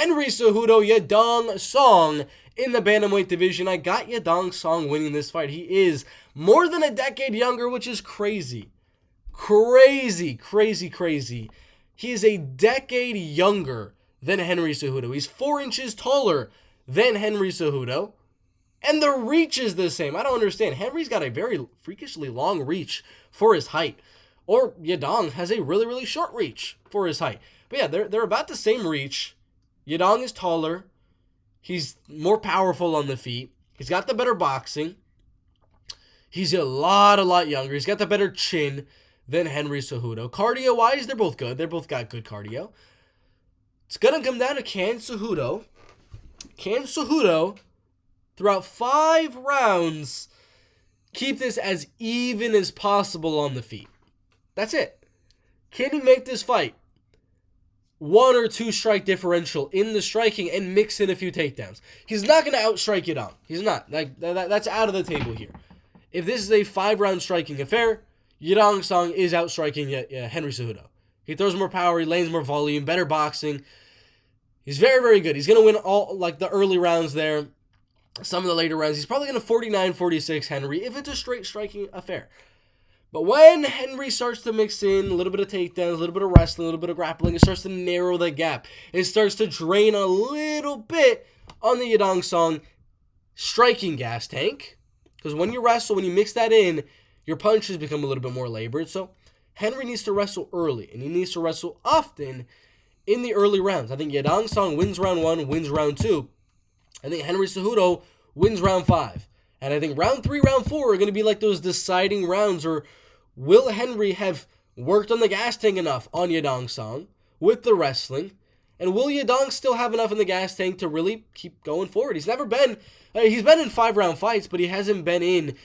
Henry Cejudo, Yadong Song in the bantamweight division. I got Yadong Song winning this fight. He is more than a decade younger, which is crazy. Crazy. He is a decade younger than Henry Cejudo. He's 4 inches taller than Henry Cejudo. And the reach is the same. I don't understand. Henry's got a very freakishly long reach for his height. Or Yadong has a really short reach for his height. But yeah, they're about the same reach. Yadong is taller. He's more powerful on the feet. He's got the better boxing. He's a lot younger. He's got the better chin than Henry Cejudo. Cardio-wise, they're both good. They're both got good cardio. It's going to come down to can Cejudo, throughout 5 rounds, keep this as even as possible on the feet. That's it. Can he make this fight 1 or 2 strike differential in the striking and mix in a few takedowns? He's not going to outstrike Yadong. He's not. That's out of the table here. If this is a 5-round striking affair, Yadong Song is outstriking Henry Cejudo. He throws more power, he lands more volume, better boxing. He's very good. He's going to win all the early rounds there. Some of the later rounds, he's probably going to 49-46 Henry if it's a straight striking affair. But when Henry starts to mix in a little bit of takedowns, a little bit of wrestling, a little bit of grappling, it starts to narrow the gap. It starts to drain a little bit on the Yadong Song striking gas tank. Because when you wrestle, when you mix that in, your punches become a little bit more labored. So Henry needs to wrestle early, and he needs to wrestle often in the early rounds. I think Yadong Song wins round 1, wins round 2. I think Henry Cejudo wins round 5. And I think round 3, round 4 are going to be like those deciding rounds. Or will Henry have worked on the gas tank enough on Yadong Song with the wrestling? And will Yadong still have enough in the gas tank to really keep going forward? He's never been... he's been in 5-round fights, but he hasn't been in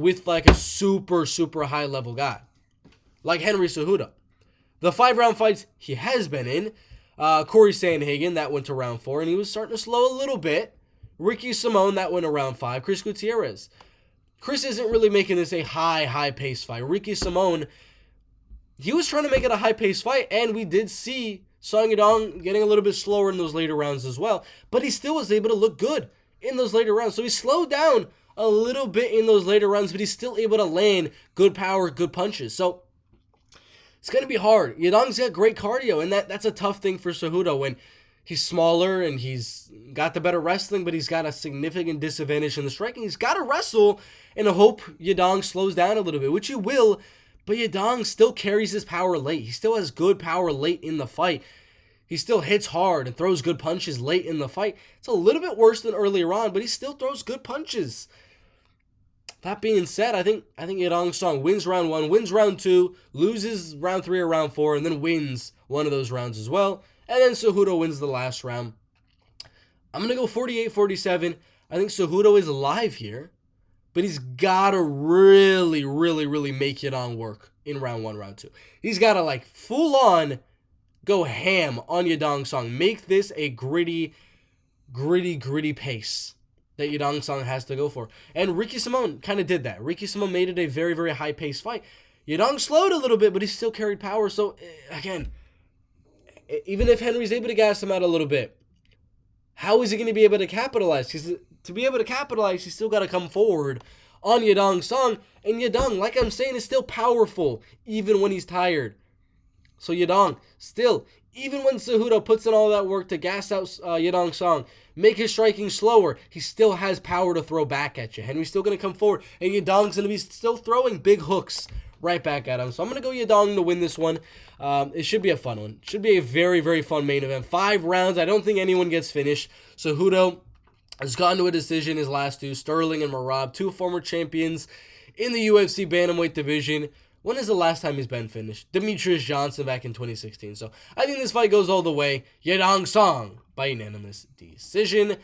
with like a super high level guy like Henry Cejudo. The 5-round fights he has been in, Corey Sandhagen, that went to round 4, and he was starting to slow a little bit. Ricky Simone, that went to round 5. Chris Gutierrez. Chris isn't really making this a high-paced fight. Ricky Simone, he was trying to make it a high-paced fight, and we did see Song Yadong getting a little bit slower in those later rounds as well, but he still was able to look good in those later rounds. So he slowed down a little bit in those later rounds, but he's still able to land good power, good punches. So it's going to be hard. Yadong's got great cardio, and that's a tough thing for Cejudo when he's smaller and he's got the better wrestling, but he's got a significant disadvantage in the striking. He's got to wrestle and hope Yadong slows down a little bit, which he will, but Yadong still carries his power late. He still has good power late in the fight. He still hits hard and throws good punches late in the fight. It's a little bit worse than earlier on, but he still throws good punches. That being said, I think Yadong Song wins round 1, wins round 2, loses round 3 or round 4, and then wins one of those rounds as well. And then Cejudo wins the last round. I'm going to go 48-47. I think Cejudo is alive here, but he's got to really make Yadong work in round 1, round 2. He's got to full on go ham on Yadong Song. Make this a gritty pace that Yadong Song has to go for. And Ricky Simone kind of did that. Ricky Simone made it a very high-paced fight. Yadong slowed a little bit, but he still carried power. So, again, even if Henry's able to gas him out a little bit, how is he going to be able to capitalize? Because to be able to capitalize, he's still got to come forward on Yadong Song. And Yadong, like I'm saying, is still powerful, even when he's tired. So Yadong, still, even when Cejudo puts in all that work to gas out Yadong Song, make his striking slower, he still has power to throw back at you. Henry's still going to come forward, and Yadong's going to be still throwing big hooks right back at him. So I'm going to go Yadong to win this one. It should be a fun one. It should be a very fun main event. 5 rounds. I don't think anyone gets finished. Cejudo has gone to a decision his last 2. Sterling and Merab, 2 former champions in the UFC bantamweight division. When is the last time he's been finished? Demetrius Johnson back in 2016. So I think this fight goes all the way. Yadong Song by unanimous decision.